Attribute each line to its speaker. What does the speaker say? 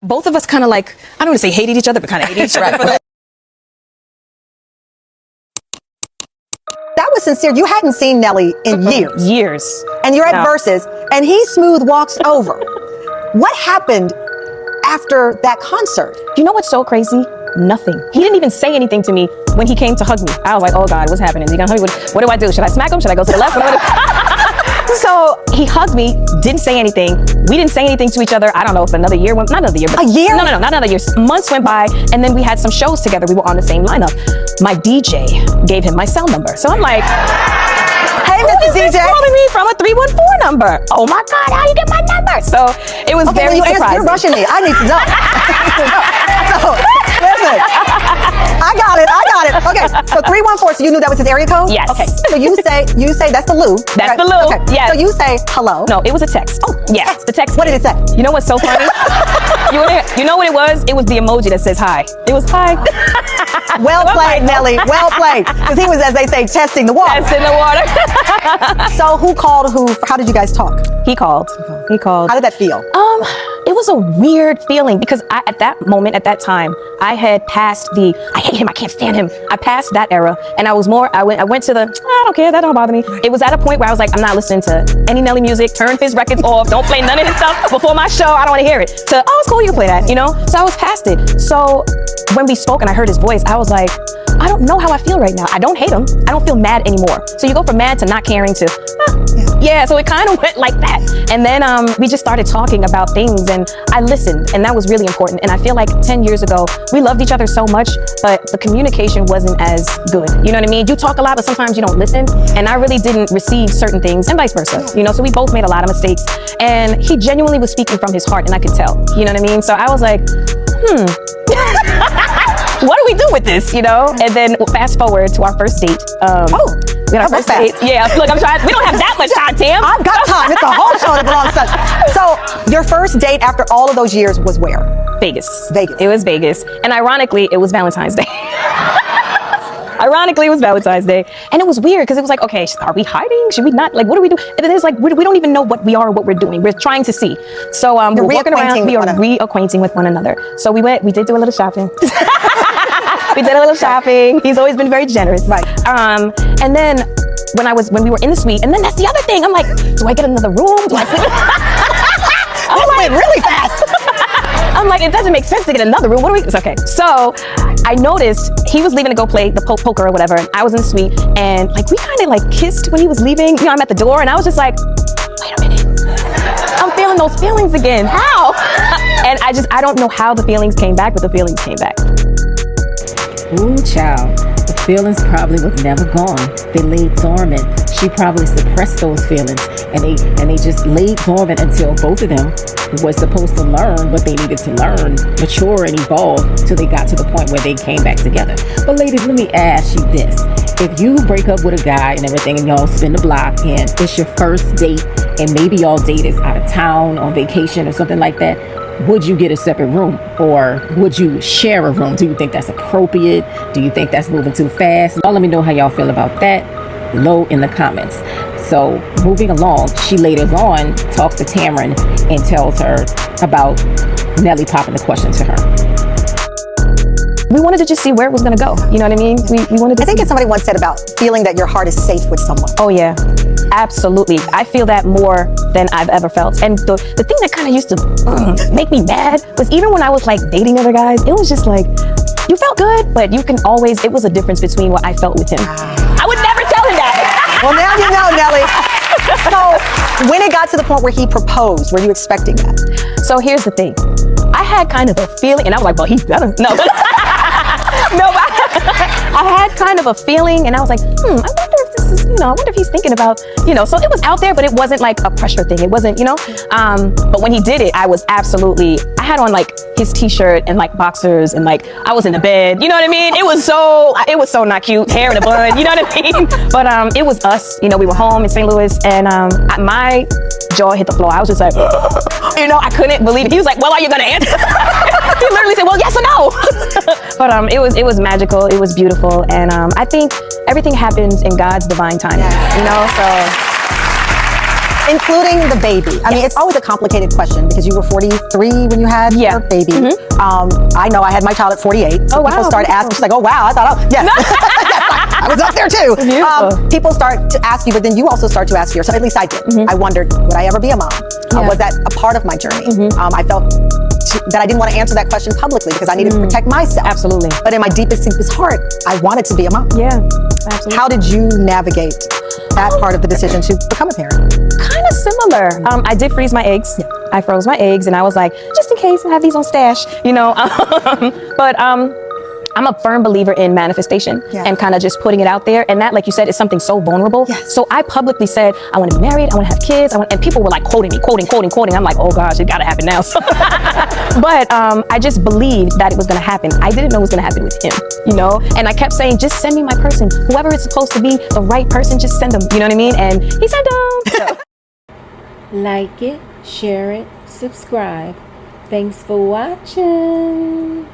Speaker 1: Both of us kind of like, I don't want to say hated each other, but kind of hated each other.
Speaker 2: That was sincere. You hadn't seen Nelly in years.
Speaker 1: Years.
Speaker 2: And you're at Verzuz, and he smooth walks over. What happened after that concert?
Speaker 3: You know what's so crazy? Nothing. He didn't even say anything to me when he came to hug me. I was like, oh God, what's happening? Is he gonna hug me? What do I do? Should I smack him? Should I go to the left? So he hugged me, didn't say anything. We didn't say anything to each other. I don't know if another year went, not another year, but
Speaker 2: a year?
Speaker 3: No, not another year. Months went by, and then we had some shows together. We were on the same lineup. My DJ gave him my cell number. So I'm like,
Speaker 2: hey, Mr. DJ.
Speaker 3: Calling me from a 314 number. Oh my God, how you get my number? So it was very surprising.
Speaker 2: You're rushing me. I need to know. So, listen. I got it. Okay, so 314, so you knew that was his area code?
Speaker 3: Yes.
Speaker 2: Okay, so you say that's the Lou.
Speaker 3: That's the Lou,
Speaker 2: okay.
Speaker 3: yes.
Speaker 2: So you say hello.
Speaker 3: No, it was a text.
Speaker 2: Oh,
Speaker 3: yes,
Speaker 2: text.
Speaker 3: the text.
Speaker 2: What did it say?
Speaker 3: You know what's so funny? You know what it was? It was the emoji that says hi. It was hi.
Speaker 2: Well played, Nelly. Well played. Because he was, as they say, testing the water.
Speaker 3: Testing the water.
Speaker 2: So who called who? How did you guys talk?
Speaker 3: He called.
Speaker 2: How did that feel?
Speaker 3: It was a weird feeling because at that moment, at that time, I had passed I hate him, I can't stand him. I passed that era, and I went to the, I don't care, that don't bother me. It was at a point where I was like, I'm not listening to any Nelly music, turn his records off, don't play none of his stuff before my show, I don't want to hear it. So, oh, it's cool, you can play that, you know? So I was past it. So when we spoke and I heard his voice, I was like, I don't know how I feel right now. I don't hate him. I don't feel mad anymore. So you go from mad to not caring to, yeah, so it kind of went like that. And then we just started talking about things, and I listened, and that was really important. And I feel like 10 years ago, we loved each other so much, but the communication wasn't as good. You know what I mean? You talk a lot, but sometimes you don't listen. And I really didn't receive certain things, and vice versa. You know, so we both made a lot of mistakes. And he genuinely was speaking from his heart, and I could tell. You know what I mean? So I was like, what do we do with this, you know? And then fast forward to our first date. We had our first date. Yeah, look, I'm trying. We don't have that much time, Tam.
Speaker 2: I've got time. It's a whole show that belongs to us. So your first date after all of those years was where?
Speaker 3: Vegas.
Speaker 2: Vegas.
Speaker 3: It was Vegas. And ironically, it was Valentine's Day. Ironically, it was Valentine's Day. And it was weird because it was like, okay, are we hiding? Should we not? Like, what do we do? And then it's like, we don't even know what we are or what we're doing. We're trying to see. So we're walking around, we are reacquainting with one another. So we did do a little shopping. We did a little shopping. He's always been very generous.
Speaker 2: Right.
Speaker 3: And then when we were in the suite, and then that's the other thing. I'm like, do I get another room? Do I sleep?
Speaker 2: This went really fast.
Speaker 3: I'm like, it doesn't make sense to get another room. It's okay. So I noticed he was leaving to go play the poker or whatever, and I was in the suite, and like we kind of like kissed when he was leaving. You know, I'm at the door, and I was just like, wait a minute. I'm feeling those feelings again. How? And I don't know how the feelings came back, but the feelings came back.
Speaker 4: Ooh, child. The feelings probably was never gone. They laid dormant. She probably suppressed those feelings, and they just laid dormant until both of them was supposed to learn what they needed to learn, mature and evolve till they got to the point where they came back together. But ladies, let me ask you this. If you break up with a guy and everything and y'all spin the block and it's your first date and maybe y'all date is out of town on vacation or something like that, would you get a separate room or would you share a room? Do you think that's appropriate? Do you think that's moving too fast? Y'all let me know how y'all feel about that below in the comments. So moving along, she later on talks to Tamron and tells her about Nelly popping the question to her.
Speaker 3: We wanted to just see where it was going to go. You know what I mean? We wanted to
Speaker 2: I think it's somebody once said about feeling that your heart is safe with someone.
Speaker 3: Oh yeah, absolutely. I feel that more than I've ever felt. And the thing that kind of used to make me mad was even when I was like dating other guys, it was just like, you felt good, but it was a difference between what I felt with him. I would never tell him that.
Speaker 2: Well, now you know, Nelly. So when it got to the point where he proposed, were you expecting that?
Speaker 3: So here's the thing. I had kind of a feeling, and I was like, well, he better. No, but I had kind of a feeling, and I was like, I wonder if this is, I wonder if he's thinking about, so it was out there, but it wasn't like a pressure thing. It wasn't, but when he did it, I had on like his t-shirt and like boxers and like I was in the bed, you know what I mean? It was so not cute, hair in a bun, you know what I mean? But it was us, we were home in St. Louis, and my jaw hit the floor. I was just like, I couldn't believe it. He was like, well, are you gonna answer? He literally said, well, yes or no. But it was magical, it was beautiful, and I think everything happens in God's divine timing, so.
Speaker 2: Including the baby. I mean, it's always a complicated question because you were 43 when you had your baby. I know I had my child at 48. So people start asking, she's like, oh, wow, I thought, yes. I was up there too. People start to ask you, but then you also start to ask yourself, at least I did. I wondered, would I ever be a mom? Was that a part of my journey? I felt that I didn't want to answer that question publicly because I needed to protect myself.
Speaker 3: Absolutely.
Speaker 2: But in my deepest heart, I wanted to be a mom.
Speaker 3: Yeah, absolutely.
Speaker 2: How did you navigate that part of the decision to become a parent?
Speaker 3: Kind of similar. I did freeze my eggs. I froze my eggs and I was like, just in case I have these on stash, you know. But I'm a firm believer in manifestation and kind of just putting it out there. And that, like you said, is something so vulnerable. So I publicly said, I want to be married, I want to have kids, and people were like quoting me, quoting. I'm like, oh gosh, it got to happen now. But I just believed that it was going to happen. I didn't know it was going to happen with him, you know? And I kept saying, just send me my person. Whoever it's supposed to be, the right person, just send them. You know what I mean? And he sent them.
Speaker 4: Like it, share it, subscribe. Thanks for watching.